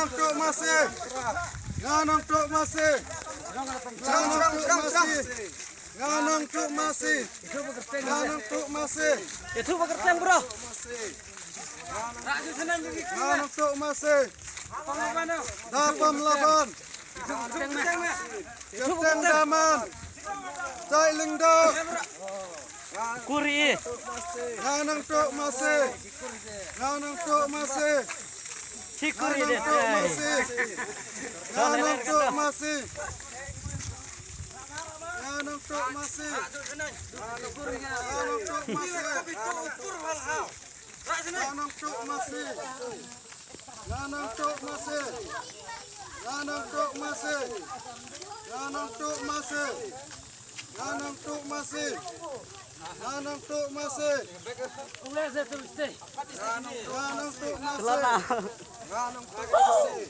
Nganong tuk masih. Nganong tuk masih. Nganong tuk masih. Nganong tuk masih. Itu pekerjaan bro. Nganong tuk masih. Dapam laban. Kapten Daman. Cai Lingdo. Kuri. Nganong tuk masih. Nganong tuk masih. Cikuri Nganong deh. tuk masih. Nganong tuk masih. Nganong tuk masih. Nganong tuk masih. Nganong tuk masih. Nganong tuk masih. Nganong tuk masih. Nganong tuk masih. Nganong tuk masih. Nganong tuk masih. Mulai saya tulis deh. Nganong tuk masih. Celana. Nganong tuk masih.